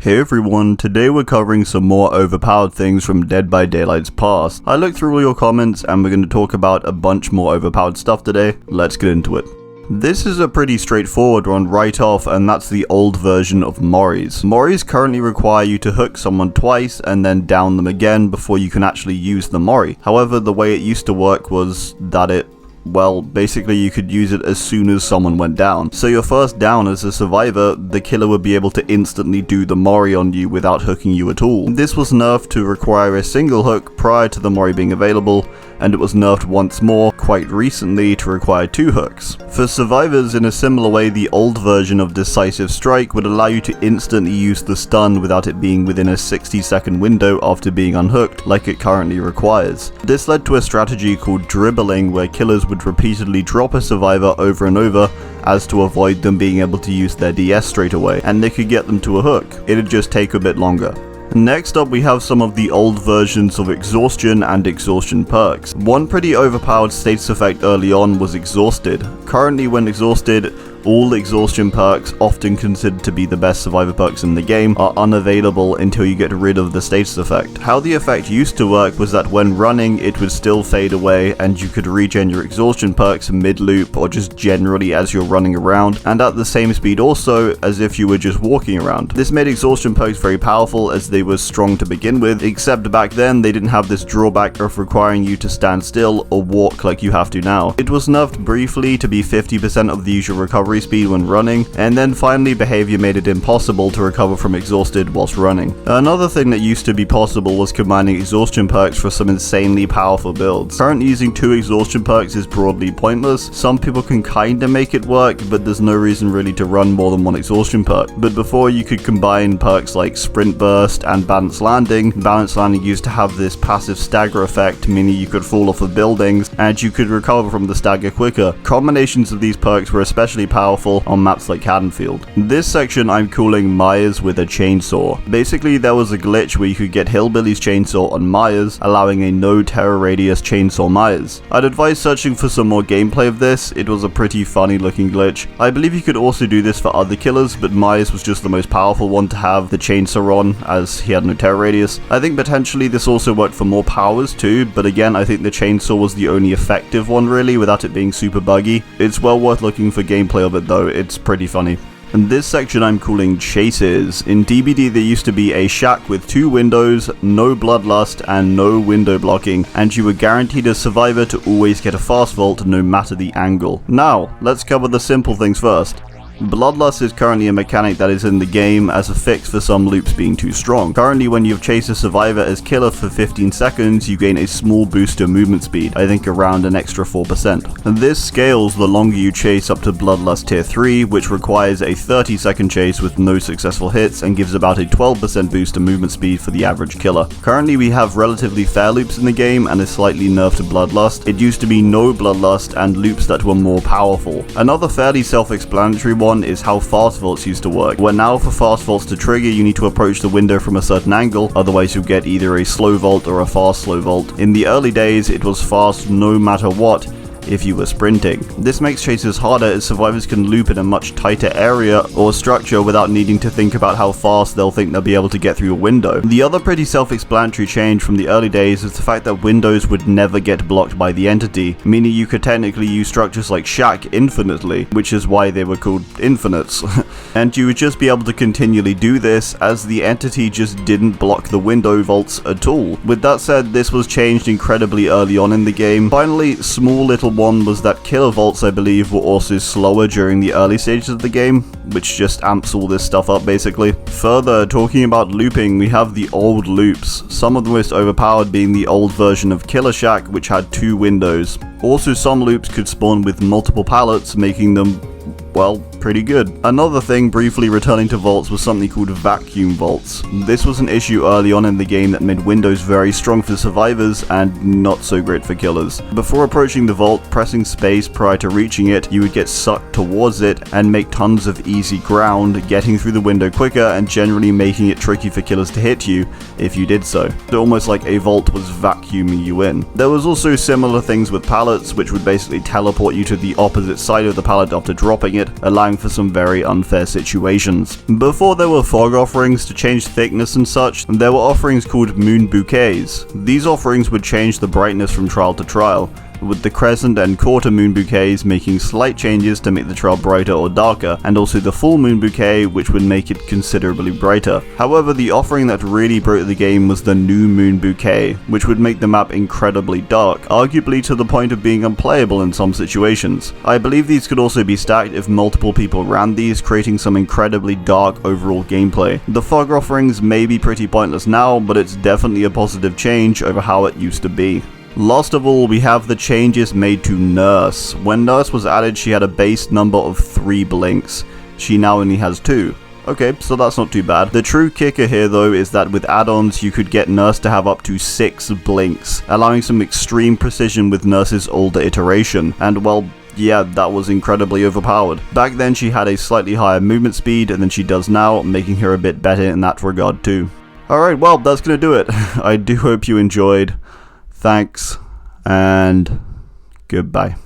Hey everyone, today we're covering some more overpowered things from Dead by Daylight's past. I looked through all your comments and we're going to talk about a bunch more overpowered stuff today. Let's get into it. This is a pretty straightforward one right off, and that's the old version of Moris. Moris currently require you to hook someone twice and then down them again before you can actually use the Mori. However, the way it used to work was that basically you could use it as soon as someone went down. So your first down as a survivor, the killer would be able to instantly do the Mori on you without hooking you at all. This was nerfed to require a single hook prior to the Mori being available, and it was nerfed once more quite recently to require 2 hooks. For survivors, in a similar way, the old version of Decisive Strike would allow you to instantly use the stun without it being within a 60-second window after being unhooked like it currently requires. This led to a strategy called dribbling, where killers would repeatedly drop a survivor over and over as to avoid them being able to use their DS straight away, and they could get them to a hook. It'd just take a bit longer. Next up, we have some of the old versions of Exhaustion and Exhaustion perks. One pretty overpowered status effect early on was Exhausted. Currently, when exhausted, all Exhaustion perks, often considered to be the best survivor perks in the game, are unavailable until you get rid of the status effect. How the effect used to work was that when running, it would still fade away and you could regen your Exhaustion perks mid-loop or just generally as you're running around, and at the same speed also as if you were just walking around. This made Exhaustion perks very powerful as they were strong to begin with, except back then they didn't have this drawback of requiring you to stand still or walk like you have to now. It was nerfed briefly to be 50% of the usual recovery speed when running, and then finally behavior made it impossible to recover from exhausted whilst running. Another thing that used to be possible was combining exhaustion perks for some insanely powerful builds. Currently using 2 exhaustion perks is broadly pointless. Some people can kinda make it work, but there's no reason really to run more than 1 exhaustion perk. But before, you could combine perks like sprint burst and balance landing. Balance landing used to have this passive stagger effect, meaning you could fall off of buildings and you could recover from the stagger quicker. Combinations of these perks were especially powerful on maps like Haddonfield. This section I'm calling Myers with a Chainsaw. Basically, there was a glitch where you could get Hillbilly's Chainsaw on Myers, allowing a no terror radius Chainsaw Myers. I'd advise searching for some more gameplay of this. It was a pretty funny looking glitch. I believe you could also do this for other killers, but Myers was just the most powerful one to have the Chainsaw on, as he had no terror radius. I think potentially this also worked for more powers too, but again, I think the Chainsaw was the only effective one really, without it being super buggy. It's well worth looking for gameplay of it though, it's pretty funny. And this section I'm calling Chases. In DBD there used to be a shack with 2 windows, no bloodlust, and no window blocking, and you were guaranteed as survivor to always get a fast vault no matter the angle. Now, let's cover the simple things first. Bloodlust is currently a mechanic that is in the game as a fix for some loops being too strong. Currently, when you've chased a survivor as killer for 15 seconds, you gain a small boost to movement speed, I think around an extra 4%. And this scales the longer you chase up to Bloodlust Tier 3, which requires a 30-second chase with no successful hits and gives about a 12% boost to movement speed for the average killer. Currently, we have relatively fair loops in the game and a slightly nerfed Bloodlust. It used to be no Bloodlust and loops that were more powerful. Another fairly self-explanatory one is how fast vaults used to work, where now for fast vaults to trigger you need to approach the window from a certain angle, otherwise you'll get either a slow vault or a fast slow vault. In the early days it was fast no matter what if you were sprinting. This makes chases harder as survivors can loop in a much tighter area or structure without needing to think about how fast they'll think they'll be able to get through a window. The other pretty self-explanatory change from the early days is the fact that windows would never get blocked by the entity, meaning you could technically use structures like Shack infinitely, which is why they were called infinites. And you would just be able to continually do this as the entity just didn't block the window vaults at all. With that said, this was changed incredibly early on in the game. Finally, small little one was that killer vaults, I believe, were also slower during the early stages of the game, which just amps all this stuff up basically. Further, talking about looping, we have the old loops, some of the most overpowered being the old version of Killer Shack, which had 2 windows. Also, some loops could spawn with multiple pallets, making them, well, pretty good. Another thing, briefly returning to vaults, was something called vacuum vaults. This was an issue early on in the game that made windows very strong for survivors and not so great for killers. Before approaching the vault, pressing space prior to reaching it, you would get sucked towards it and make tons of easy ground, getting through the window quicker and generally making it tricky for killers to hit you if you did so. Almost like a vault was vacuuming you in. There was also similar things with pallets, which would basically teleport you to the opposite side of the pallet after dropping it, allowing allowing for some very unfair situations. Before there were fog offerings to change thickness and such, there were offerings called moon bouquets. These offerings would change the brightness from trial to trial, with the crescent and quarter moon bouquets making slight changes to make the trial brighter or darker, and also the full moon bouquet, which would make it considerably brighter. However, the offering that really broke the game was the new moon bouquet, which would make the map incredibly dark, arguably to the point of being unplayable in some situations. I believe these could also be stacked if multiple people ran these, creating some incredibly dark overall gameplay. The fog offerings may be pretty pointless now, but it's definitely a positive change over how it used to be. Last of all, we have the changes made to Nurse. When Nurse was added, she had a base number of 3 blinks. She now only has 2. Okay, so that's not too bad. The true kicker here though is that with add-ons you could get Nurse to have up to 6 blinks, allowing some extreme precision with Nurse's older iteration, and well, yeah, that was incredibly overpowered. Back then she had a slightly higher movement speed than she does now, making her a bit better in that regard too. Alright, well, that's gonna do it. I do hope you enjoyed. Thanks, and goodbye.